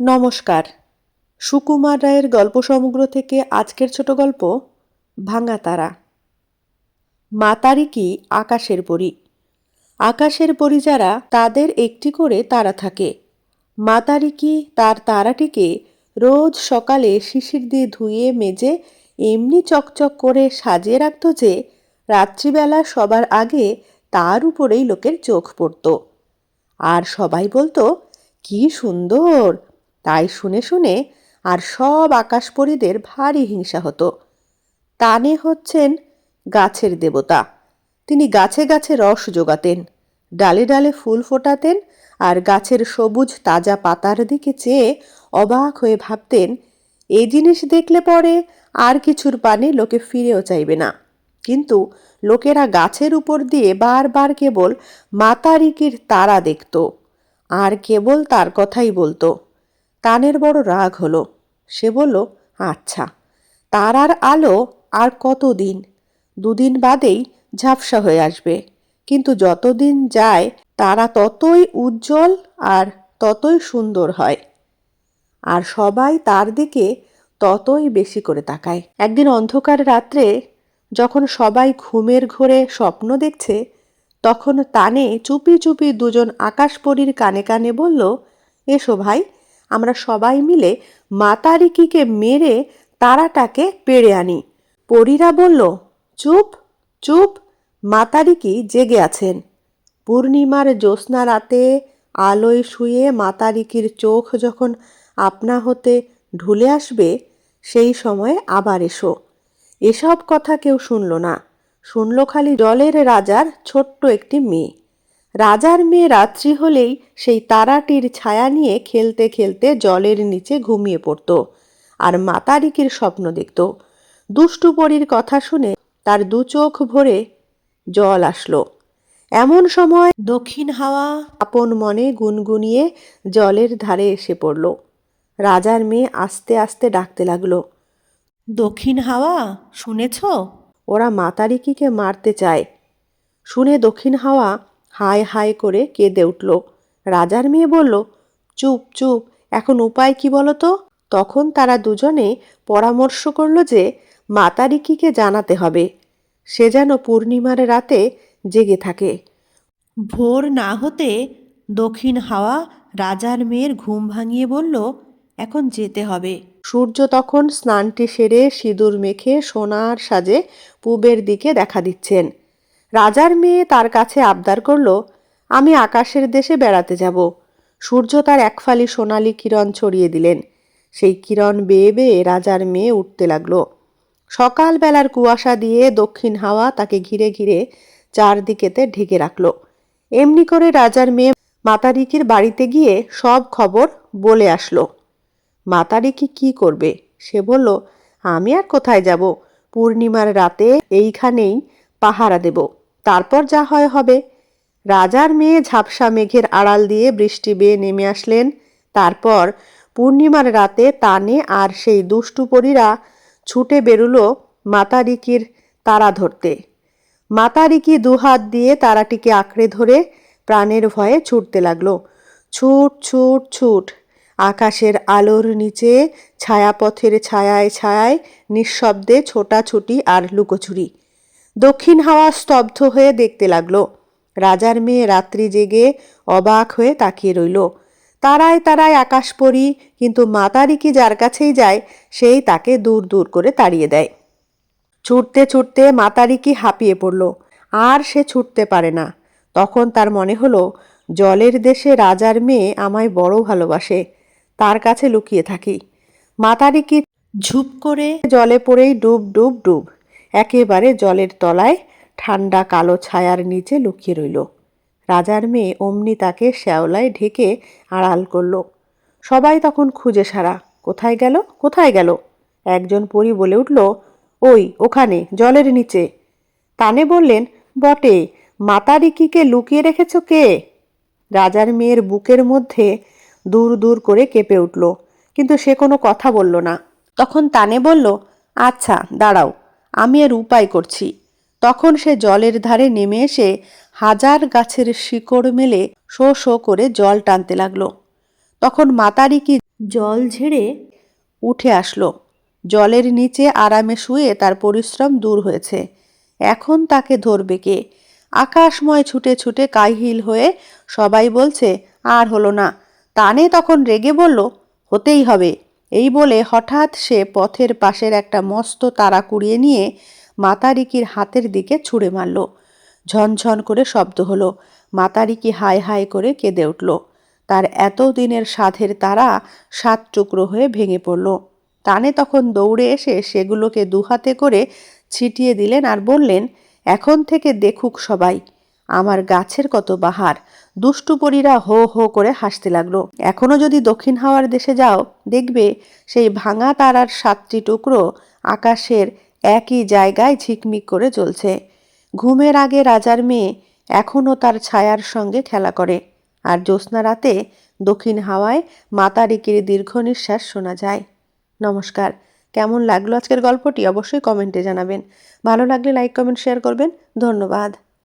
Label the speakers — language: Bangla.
Speaker 1: নমস্কার। সুকুমার রায়ের গল্প সমগ্র থেকে আজকের ছোট গল্প ভাঙা তারা। মা তারিকি আকাশের পরী। আকাশের পরী যারা তাদের একটি করে তারা থাকে। মা তারিকি তার তারাটিকে রোজ সকালে শিশির দিয়ে ধুয়ে মেজে এমনি চকচক করে সাজিয়ে রাখত যে রাত্রিবেলা সবার আগে তার উপরেই লোকের চোখ পড়ত। আর সবাই বলতো, কি সুন্দর! তাই শুনে শুনে আর সব আকাশপরীদের ভারী হিংসা হতো। তানে হচ্ছেন গাছের দেবতা। তিনি গাছে গাছে রস জোগাতেন, ডালে ডালে ফুল ফোটাতেন, আর গাছের সবুজ তাজা পাতার দিকে চেয়ে অবাক হয়ে ভাবতেন, এই জিনিস দেখলে পরে আর কিছুর পানে লোকে ফিরেও চাইবে না। কিন্তু লোকেরা গাছের উপর দিয়ে বারবার কেবল মা তারিকির তারা দেখত, আর কেবল তার কথাই বলতো। তানের বড় রাগ হলো। সে বলল, আচ্ছা, তারার আলো আর কতদিন? 2 দিন বাদেই ঝাপসা হয়ে আসবে। কিন্তু যতদিন যায় তারা ততই উজ্জ্বল আর ততই সুন্দর হয়, আর সবাই তার দিকে ততই বেশি করে তাকায়। একদিন অন্ধকার রাত্রে যখন সবাই ঘুমের ঘোরে স্বপ্ন দেখছে, তখন তানে চুপি চুপি 2জন আকাশপরীর কানে কানে বলল, এসো ভাই, আমরা সবাই মিলে মা তারিকিকে মেরে তারাটাকে পেড়ে আনি। পরীরা বলল, চুপ চুপ, মা তারিকি জেগে আছেন। পূর্ণিমার জ্যোৎস্না রাতে আলোয় শুয়ে মা তারিকির চোখ যখন আপনা হতে ঢুলে আসবে, সেই সময় আবার এসো। এসব কথা কেউ শুনল না। শুনল খালি জলের রাজার ছোট্ট একটি মেয়ে। রাজার মেয়ে রাত্রি হলেই সেই তারাটির ছায়া নিয়ে খেলতে খেলতে জলের নিচে ঘুমিয়ে পড়ত আর মা তারিকির স্বপ্ন দেখত। দুষ্টু পরীর কথা শুনে তার 2 চোখ ভরে জল আসলো। এমন সময় দক্ষিণ হাওয়া আপন মনে গুনগুনিয়ে জলের ধারে এসে পড়ল। রাজার মেয়ে আস্তে আস্তে ডাকতে লাগলো, দক্ষিণ হাওয়া, শুনেছ? ওরা মা তারিকিকে মারতে চায়। শুনে দক্ষিণ হাওয়া হায় হায় করে কেঁদে উঠল। রাজার মেয়ে বলল, চুপ চুপ, এখন উপায় কি বলো তো? তখন তারা 2জনে পরামর্শ করল যে মা তারিকিকে জানাতে হবে সে যেন পূর্ণিমার রাতে জেগে থাকে। ভোর না হতে দক্ষিণ হাওয়া রাজার মেয়ের ঘুম ভাঙিয়ে বলল, এখন যেতে হবে। সূর্য তখন স্নানটি সেরে সিঁদুর মেখে সোনার সাজে পূবের দিকে দেখা দিচ্ছেন। রাজার মেয়ে তার কাছে আবদার করল, আমি আকাশের দেশে বেড়াতে যাব। সূর্য তার 1 ফালি সোনালি কিরণ ছড়িয়ে দিলেন। সেই কিরণ বেয়ে বেয়ে রাজার মেয়ে উঠতে লাগলো। সকালবেলার কুয়াশা দিয়ে দক্ষিণ হাওয়া তাকে ঘিরে ঘিরে চারদিকেতে ঢেকে রাখল। এমনি করে রাজার মেয়ে মা তারিকির বাড়িতে গিয়ে সব খবর বলে আসলো। মা তারিকি কি করবে? সে বলল, আমি আর কোথায় যাব? পূর্ণিমার রাতে এইখানেই পাহারা দেব, তারপর যা হয় হবে। রাজার মেয়ে ঝাপসা মেঘের আড়াল দিয়ে বৃষ্টি বেয়ে নেমে আসলেন। তারপর পূর্ণিমার রাতে তানে আর সেই দুষ্টু পরীরা ছুটে বেরুলো মা তারিকির তারা ধরতে। মা তারিকি 2 হাত দিয়ে তারাটিকে আঁকড়ে ধরে প্রাণের ভয়ে ছুটতে লাগলো। ছুট ছুট ছুট, আকাশের আলোর নিচে ছায়াপথের ছায়ায় ছায়ায় নিঃশব্দে ছোটাছুটি আর লুকোচুরি। দক্ষিণ হাওয়া স্তব্ধ হয়ে দেখতে লাগলো। রাজার মেয়ে রাত্রি জেগে অবাক হয়ে তাকিয়ে রইল। তারায় তারায় আকাশপরী, কিন্তু মা তারিকি যার কাছেই যায় সেই তাকে দূর দূর করে তাড়িয়ে দেয়। ছুটতে ছুটতে মা তারিকি হাঁপিয়ে পড়ল, আর সে ছুটতে পারে না। তখন তার মনে হলো, জলের দেশে রাজার মেয়ে আমায় বড় ভালোবাসে, তার কাছে লুকিয়ে থাকি। মা তারিকি ঝুপ করে জলে পড়েই ডুব ডুব ডুব একেবারে জলের তলায় ঠান্ডা কালো ছায়ার নিচে লুকিয়ে রইল। রাজার মেয়ে অমনি তাকে শ্যাওলায় ঢেকে আড়াল করল। সবাই তখন খুঁজে সারা, কোথায় গেল কোথায় গেল? একজন পরী বলে উঠল, ওই ওখানে জলের নিচে। তানে বললেন, বটে, মা তারিকিকে লুকিয়ে রেখেছ কে? রাজার মেয়ের বুকের মধ্যে দূর দূর করে কেঁপে উঠল, কিন্তু সে কোনো কথা বলল না। তখন তানে বলল, আচ্ছা দাঁড়াও, আমি এর উপায় করছি। তখন সে জলের ধারে নেমে এসে 1000 গাছের শিকড় মেলে শো শো করে জল টানতে লাগলো। তখন মা তারিকি জল ঝেড়ে উঠে আসলো। জলের নিচে আরামে শুয়ে তার পরিশ্রম দূর হয়েছে। এখন তাকে ধরবে কে? আকাশময় ছুটে ছুটে কাহিল হয়ে সবাই বলছে, আর হলো না। তানে তখন রেগে বলল, হতেই হবে। এই বলে হঠাৎ সে পথের পাশের একটা মস্ত তারা কুড়িয়ে নিয়ে মাতারিকির হাতের দিকে ছুঁড়ে মারল। ঝনঝন করে শব্দ হলো। মাতারিকি হায় হায় করে কেঁদে উঠল। তার এতদিনের সাধের তারা 7 টুকরো হয়ে ভেঙে পড়ল। তানে তখন দৌড়ে এসে সেগুলোকে দুহাতে করে ছিটিয়ে দিলেন আর বললেন, এখন থেকে দেখুক সবাই আমার গাছের কত বাহার। দুষ্টু পরীরা হো হো করে হাসতে লাগলো। এখনো যদি দক্ষিণ হাওয়ার দেশে যাও, দেখবে সেই ভাঙা তারার 7টি টুকরো আকাশের একই জায়গায় ঝিকমিক করে জ্বলছে। ঘুমের আগে রাজার মেয়ে এখনও তার ছায়ার সঙ্গে খেলা করে। আর জ্যোৎস্না রাতে দক্ষিণ হাওয়ায় মাতারিকির দীর্ঘ নিঃশ্বাস শোনা যায়। নমস্কার। কেমন লাগলো আজকের গল্পটি অবশ্যই কমেন্টে জানাবেন। ভালো লাগলে লাইক, কমেন্ট, শেয়ার করবেন। ধন্যবাদ।